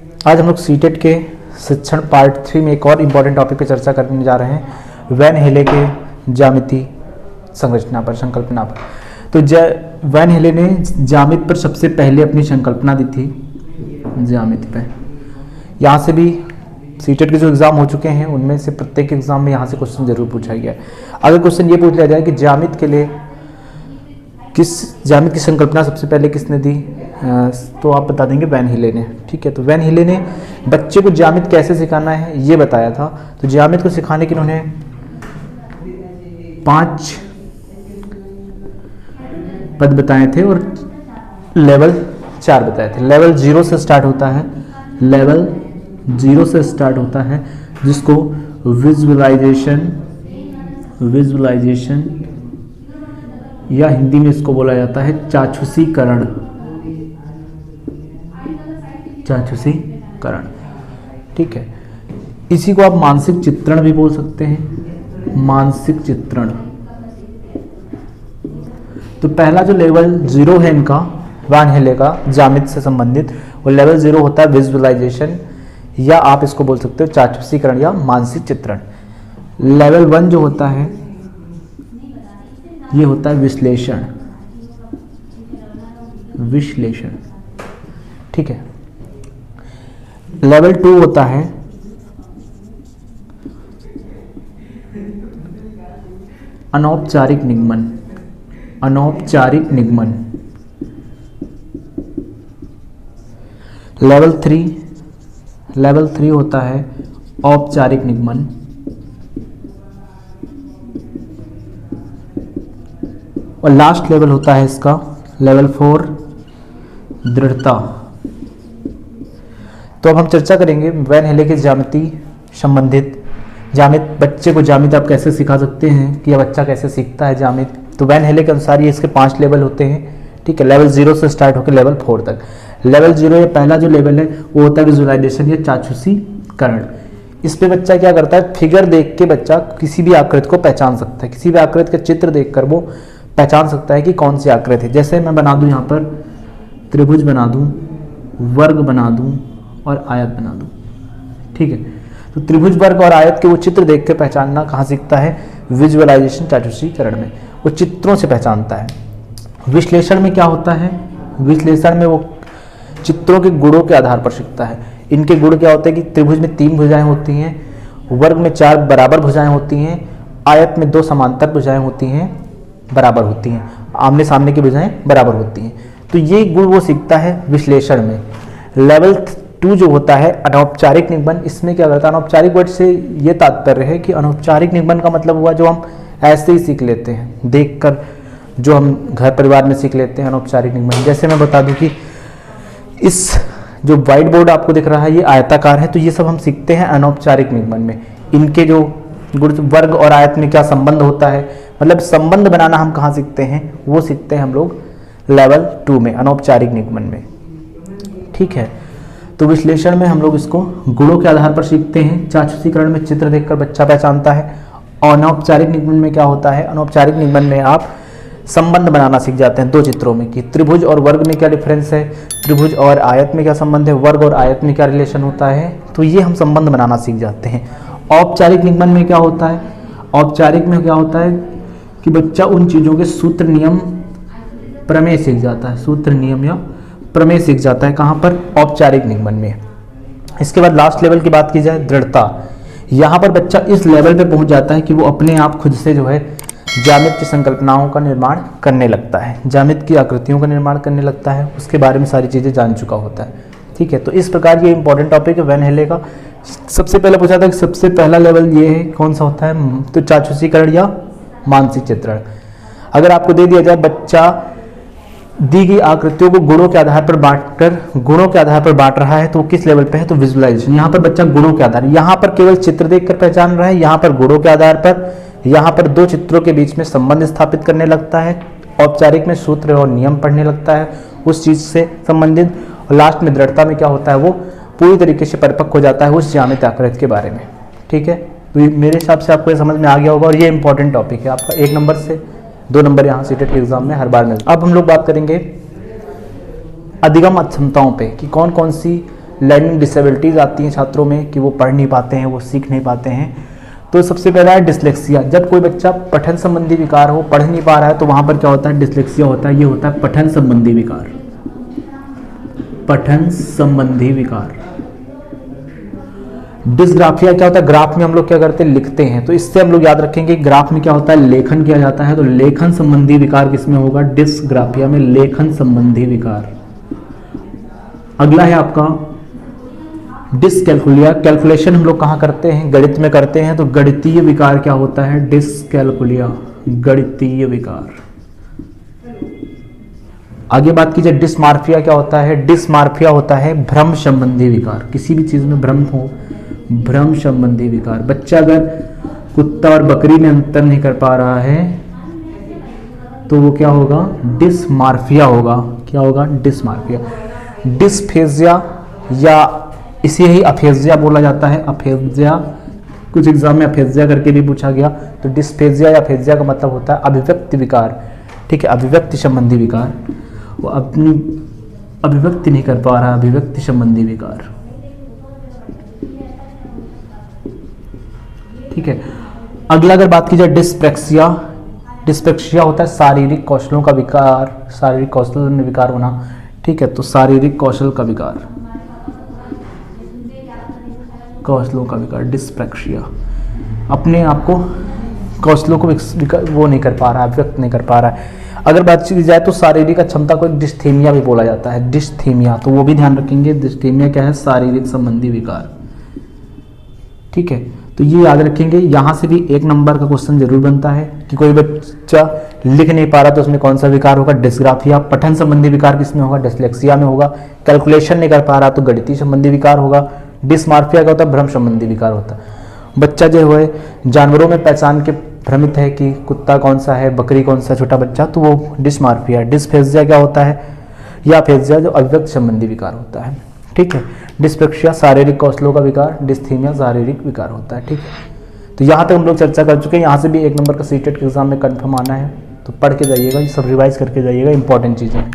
आज हम लोग सीटेट के शिक्षण पार्ट 3 में एक और इम्पॉर्टेंट टॉपिक पे चर्चा करने जा रहे हैं, वैन हेले के ज्यामिति संरचना पर, संकल्पना पर। तो वैन हेले ने ज्यामिति पर सबसे पहले अपनी संकल्पना दी थी, ज्यामिति पे। यहाँ से भी सीटेट के जो एग्जाम हो चुके हैं उनमें से प्रत्येक एग्जाम में यहाँ से क्वेश्चन जरूर पूछा गया है। अगर क्वेश्चन ये पूछ लिया जाए कि ज्यामिति के लिए ज्यामिति की संकल्पना सबसे पहले किसने दी, तो आप बता देंगे वैन हेले ने। ठीक है, तो वैन हेले ने बच्चे को ज्यामिति कैसे सिखाना है ये बताया था। तो ज्यामिति को सिखाने के उन्होंने 5 पद बताए थे और लेवल 4 बताए थे। लेवल 0 से स्टार्ट होता है, लेवल 0 से स्टार्ट होता है, जिसको विजुअलाइजेशन या हिंदी में इसको बोला जाता है चाक्षुषीकरण। ठीक है, इसी को आप मानसिक चित्रण भी बोल सकते हैं, मानसिक चित्रण। तो पहला जो लेवल 0 है इनका, वैन हेले का ज्यामिति से संबंधित, वो लेवल 0 होता है विजुअलाइजेशन, या आप इसको बोल सकते हो चाक्षुषीकरण या मानसिक चित्रण। लेवल 1 जो होता है ये होता है विश्लेषण। ठीक है, लेवल 2 होता है अनौपचारिक निगमन। लेवल 3 होता है औपचारिक निगमन। और लास्ट लेवल होता है इसका लेवल 4 दृढ़ता। तो अब हम चर्चा करेंगे वैन हेले के ज्यामिति संबंधित, बच्चे को ज्यामिति आप कैसे सिखा सकते हैं कि यह बच्चा कैसे सीखता है ज्यामिति। तो वैन हेले के अनुसार ये इसके 5 लेवल होते हैं। ठीक है, लेवल 0 से स्टार्ट होकर लेवल 4 तक। लेवल 0 या पहला जो लेवल है वो होता है विजुअलाइजेशन या चाक्षुषीकरण। इस पे बच्चा क्या करता है, फिगर देख के बच्चा किसी भी आकृति को पहचान सकता है, किसी भी आकृति का चित्र देखकर वो पहचान सकता है कि कौन सी आकृति है। जैसे मैं बना दूं यहाँ पर त्रिभुज बना दूं, वर्ग बना दूं और आयत बना दूं। ठीक है, तो त्रिभुज, वर्ग और आयत के वो चित्र देख के पहचानना कहाँ सीखता है, विजुअलाइजेशन चाक्षुषीकरण में, वो चित्रों से पहचानता है। विश्लेषण में क्या होता है, विश्लेषण में वो चित्रों के गुणों के आधार पर सीखता है। इनके गुण क्या होते हैं कि त्रिभुज में 3 भुजाएं होती हैं, वर्ग में 4 बराबर भुजाएं होती हैं, आयत में 2 समांतर भुजाएं होती हैं, बराबर होती हैं, आमने सामने की भुजाएं बराबर होती हैं। तो ये गुण वो सीखता है विश्लेषण में। लेवल 2 जो होता है अनौपचारिक निगमन, इसमें क्या करता है, अनौपचारिक वर्ड से ये तात्पर्य है कि अनौपचारिक निगमन का मतलब हुआ जो हम ऐसे ही सीख लेते हैं, देखकर, जो हम घर परिवार में सीख लेते हैं, अनौपचारिक निगमन। जैसे मैं बता दूं कि इस जो व्हाइट बोर्ड आपको दिख रहा है ये आयताकार है, तो ये सब हम सीखते हैं अनौपचारिक निगमन में। इनके जो गुण, वर्ग और आयत में क्या संबंध होता है, मतलब संबंध बनाना हम कहाँ सीखते हैं, वो सीखते हैं हम लोग लेवल 2 में, अनौपचारिक निगमन में। ठीक है, तो विश्लेषण में हम लोग इसको गुणों के आधार पर सीखते हैं, चाक्षुषीकरण में चित्र देखकर बच्चा पहचानता है। और अनौपचारिक निगमन में क्या होता है, अनौपचारिक निगमन में आप संबंध बनाना सीख जाते हैं 2 चित्रों में, कि त्रिभुज और वर्ग में क्या डिफरेंस है, त्रिभुज और आयत में क्या संबंध है, वर्ग और आयत में क्या रिलेशन होता है, तो ये हम संबंध बनाना सीख जाते हैं। औपचारिक निगमन में क्या होता है, औपचारिक में क्या होता है कि बच्चा उन चीज़ों के सूत्र, नियम, प्रमेय सीख जाता है, सूत्र, नियम या प्रमेय सीख जाता है। कहाँ पर, औपचारिक निगमन में। इसके बाद लास्ट लेवल की बात की जाए, दृढ़ता। यहाँ पर बच्चा इस लेवल पे पहुँच जाता है कि वो अपने आप खुद से जो है ज्यामिति की संकल्पनाओं का निर्माण करने लगता है, ज्यामिति की आकृतियों का निर्माण करने लगता है, उसके बारे में सारी चीज़ें जान चुका होता है। ठीक है, तो इस प्रकार ये इंपॉर्टेंट टॉपिक है वैन हेले का। सबसे पहले पूछा था कि सबसे पहला लेवल ये है, कौन सा होता है, तो चाक्षुषीकरण या मानसिक चित्रण। अगर आपको दे दिया जाए बच्चा दी गई आकृतियों को गुणों के आधार पर बांट रहा है, तो किस लेवल पे है, तो विजुअलाइजेशन। यहाँ पर बच्चा गुणों के आधार, यहाँ पर केवल चित्र देखकर पहचान रहा है, यहाँ पर गुणों के आधार पर, यहाँ पर 2 चित्रों के बीच में संबंध स्थापित करने लगता है। औपचारिक में सूत्र और नियम पढ़ने लगता है उस चीज से संबंधित। और लास्ट में दृढ़ता में क्या होता है, वो पूरी तरीके से परिपक्व हो जाता है उस ज्यामिति आकृति के बारे में। ठीक है, तो मेरे हिसाब से आपको ये समझ में आ गया होगा, और ये इंपॉर्टेंट टॉपिक है आपका, 1 नंबर से 2 नंबर यहाँ सीटेट के एग्जाम में हर बार मिलता है। अब हम लोग बात करेंगे अधिगम अक्षमताओं पे, कि कौन कौन सी लर्निंग डिसेबिलिटीज़ आती हैं छात्रों में कि वो पढ़ नहीं पाते हैं, वो सीख नहीं पाते हैं। तो सबसे पहला है डिसलेक्सिया। जब कोई बच्चा पठन संबंधी विकार हो, पढ़ नहीं पा रहा है, तो वहाँ पर क्या होता है, डिसलेक्सिया होता है। ये होता है पठन संबंधी विकार, पठन संबंधी विकार। डिसग्राफिया क्या होता है, ग्राफ में हम लोग क्या करते हैं, लिखते हैं। तो इससे हम लोग याद रखेंगे ग्राफ में क्या होता है, लेखन किया जाता है। तो लेखन संबंधी विकार किसमें होगा, डिसग्राफिया में, लेखन संबंधी विकार। अगला है आपका डिसकैलकुलिया। कैलकुलेशन हम लोग कहाँ करते हैं, गणित में करते हैं। तो गणितीय विकार क्या होता है, डिसकैलकुलिया, गणितीय विकार। आगे बात कीजिए डिस्मार्फिया क्या होता है। डिस्मार्फिया होता है भ्रम संबंधी विकार। किसी भी चीज में भ्रम हो, भ्रम संबंधी विकार। बच्चा अगर कुत्ता और बकरी में अंतर नहीं कर पा रहा है तो वो क्या होगा, डिस्मार्फिया होगा। क्या होगा, डिस्मार्फिया। डिस्फेजिया या इसे ही अफेजिया बोला जाता है। अफेजिया, कुछ एग्जाम में अफेजिया करके भी पूछा गया। तो डिस्फेजिया या अफेजिया का मतलब होता है अभिव्यक्ति विकार। ठीक है, अभिव्यक्ति संबंधी विकार। वो अपनी अभिव्यक्ति नहीं कर पा रहा, अभिव्यक्ति संबंधी विकार। ठीक है, अगला अगर बात की जाए डिस्प्रेक्सिया। डिस्प्रेक्सिया होता है शारीरिक कौशलों का विकार, शारीरिक कौशल में विकार होना। ठीक है, तो शारीरिक कौशल का विकार, कौशलों का विकार, डिस्प्रेक्सिया। अपने आप को कौशलों को वो नहीं कर पा रहा, व्यक्त नहीं कर पा रहा है। अगर बात की जाए तो शारीरिक अक्षमता को डिस्थेमिया भी बोला जाता है, डिस्थेमिया। तो वो भी ध्यान रखेंगे, डिस्थेमिया क्या है, शारीरिक संबंधी विकार। ठीक है, तो ये याद रखेंगे। यहाँ से भी 1 नंबर का क्वेश्चन जरूर बनता है कि कोई बच्चा लिख नहीं पा रहा तो उसमें कौन सा विकार होगा, डिस्ग्राफिया। पठन संबंधी विकार किसमें होगा, डिसलेक्सिया में होगा। कैलकुलेशन नहीं कर पा रहा तो गणितीय संबंधी विकार होगा। डिस्मार्फिया का होता है भ्रम संबंधी विकार होता है। बच्चा जो है जानवरों में पहचान के भ्रमित है कि कुत्ता कौन सा है, बकरी कौन सा, छोटा बच्चा, तो वो डिस्मार्फिया। डिस्फेजिया क्या होता है, या फेजिया जो अभिव्यक्त संबंधी विकार होता है। ठीक है, डिस्प्रेक्सिया शारीरिक कौशलों का विकार, डिस्थीमिया शारीरिक विकार होता है। ठीक है, तो यहाँ तक हम लोग चर्चा कर चुके हैं। यहाँ से भी 1 नंबर का सीटेट के एग्जाम में कंफर्म आना है, तो पढ़ के जाइएगा, ये सब रिवाइज करके जाइएगा, इंपॉर्टेंट चीज़ें हैं।